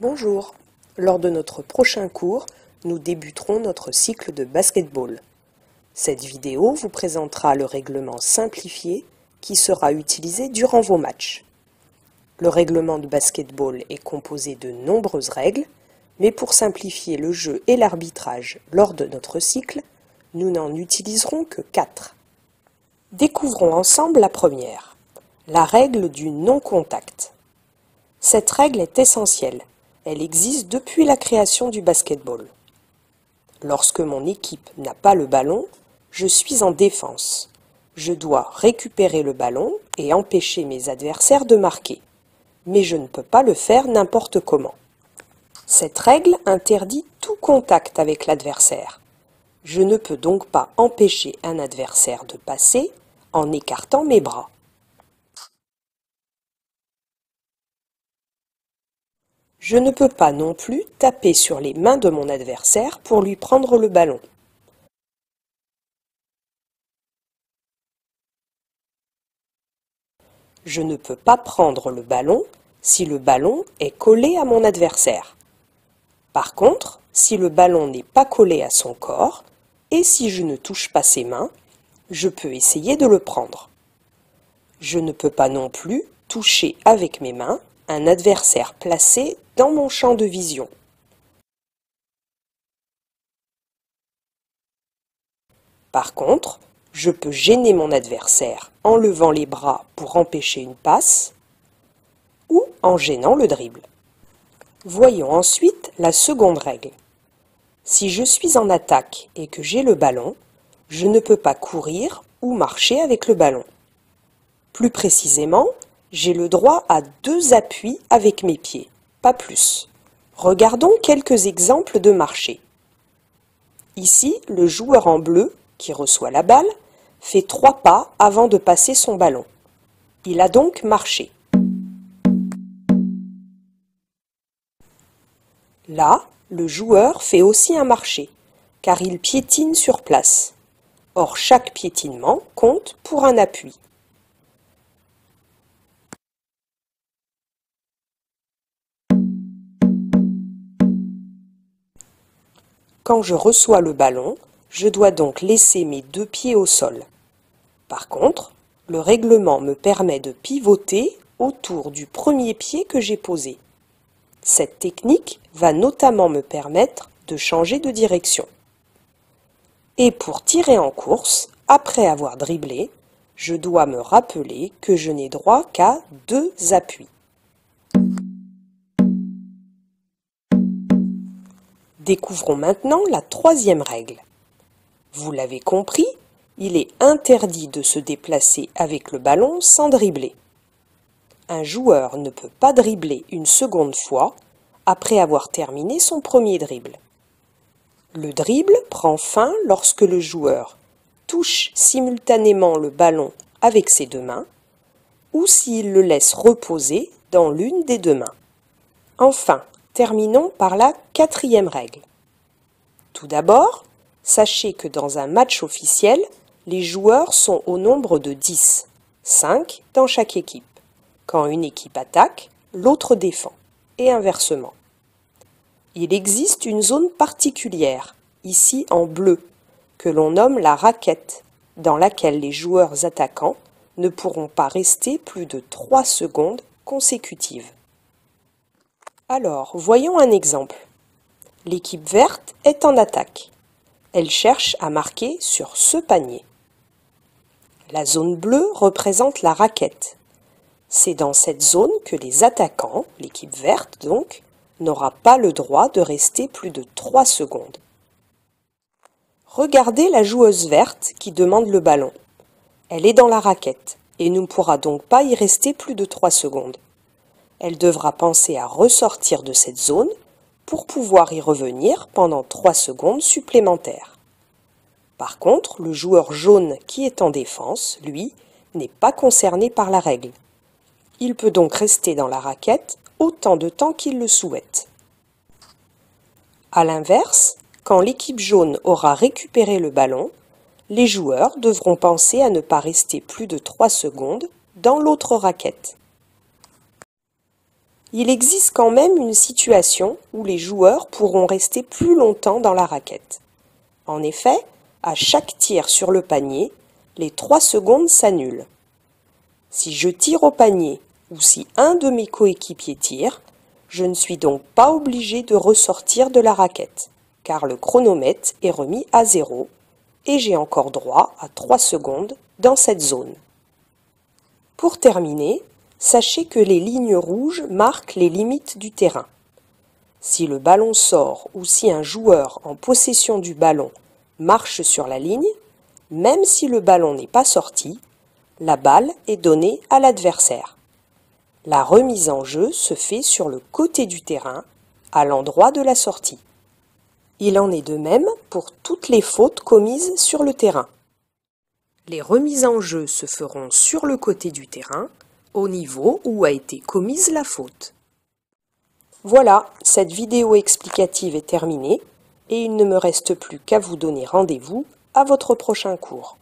Bonjour, lors de notre prochain cours, nous débuterons notre cycle de basketball. Cette vidéo vous présentera le règlement simplifié qui sera utilisé durant vos matchs. Le règlement de basketball est composé de nombreuses règles, mais pour simplifier le jeu et l'arbitrage lors de notre cycle, nous n'en utiliserons que 4. Découvrons ensemble la première, la règle du non-contact. Cette règle est essentielle. Elle existe depuis la création du basketball. Lorsque mon équipe n'a pas le ballon, je suis en défense. Je dois récupérer le ballon et empêcher mes adversaires de marquer. Mais je ne peux pas le faire n'importe comment. Cette règle interdit tout contact avec l'adversaire. Je ne peux donc pas empêcher un adversaire de passer en écartant mes bras. Je ne peux pas non plus taper sur les mains de mon adversaire pour lui prendre le ballon. Je ne peux pas prendre le ballon si le ballon est collé à mon adversaire. Par contre, si le ballon n'est pas collé à son corps et si je ne touche pas ses mains, je peux essayer de le prendre. Je ne peux pas non plus toucher avec mes mains un adversaire placé dans mon champ de vision. Par contre, je peux gêner mon adversaire en levant les bras pour empêcher une passe ou en gênant le dribble. Voyons ensuite la seconde règle. Si je suis en attaque et que j'ai le ballon, je ne peux pas courir ou marcher avec le ballon. Plus précisément, j'ai le droit à 2 appuis avec mes pieds, pas plus. Regardons quelques exemples de marché. Ici, le joueur en bleu, qui reçoit la balle, fait 3 pas avant de passer son ballon. Il a donc marché. Là, le joueur fait aussi un marché, car il piétine sur place. Or, chaque piétinement compte pour un appui. Quand je reçois le ballon, je dois donc laisser mes 2 pieds au sol. Par contre, le règlement me permet de pivoter autour du premier pied que j'ai posé. Cette technique va notamment me permettre de changer de direction. Et pour tirer en course, après avoir dribblé, je dois me rappeler que je n'ai droit qu'à 2 appuis. Découvrons maintenant la troisième règle. Vous l'avez compris, il est interdit de se déplacer avec le ballon sans dribbler. Un joueur ne peut pas dribbler une seconde fois après avoir terminé son premier dribble. Le dribble prend fin lorsque le joueur touche simultanément le ballon avec ses 2 mains ou s'il le laisse reposer dans l'une des 2 mains. Enfin, terminons par la quatrième règle. Tout d'abord, sachez que dans un match officiel, les joueurs sont au nombre de 10, 5 dans chaque équipe. Quand une équipe attaque, l'autre défend, et inversement. Il existe une zone particulière, ici en bleu, que l'on nomme la raquette, dans laquelle les joueurs attaquants ne pourront pas rester plus de 3 secondes consécutives. Alors, voyons un exemple. L'équipe verte est en attaque. Elle cherche à marquer sur ce panier. La zone bleue représente la raquette. C'est dans cette zone que les attaquants, l'équipe verte donc, n'aura pas le droit de rester plus de 3 secondes. Regardez la joueuse verte qui demande le ballon. Elle est dans la raquette et ne pourra donc pas y rester plus de 3 secondes. Elle devra penser à ressortir de cette zone pour pouvoir y revenir pendant 3 secondes supplémentaires. Par contre, le joueur jaune qui est en défense, lui, n'est pas concerné par la règle. Il peut donc rester dans la raquette autant de temps qu'il le souhaite. A l'inverse, quand l'équipe jaune aura récupéré le ballon, les joueurs devront penser à ne pas rester plus de 3 secondes dans l'autre raquette. il existe quand même une situation où les joueurs pourront rester plus longtemps dans la raquette. En effet, à chaque tir sur le panier, les 3 secondes s'annulent. Si je tire au panier ou si un de mes coéquipiers tire, je ne suis donc pas obligé de ressortir de la raquette, car le chronomètre est remis à 0 et j'ai encore droit à 3 secondes dans cette zone. Pour terminer, sachez que les lignes rouges marquent les limites du terrain. Si le ballon sort ou si un joueur en possession du ballon marche sur la ligne, même si le ballon n'est pas sorti, la balle est donnée à l'adversaire. La remise en jeu se fait sur le côté du terrain, à l'endroit de la sortie. Il en est de même pour toutes les fautes commises sur le terrain. Les remises en jeu se feront sur le côté du terrain, au niveau où a été commise la faute. Voilà, cette vidéo explicative est terminée et il ne me reste plus qu'à vous donner rendez-vous à votre prochain cours.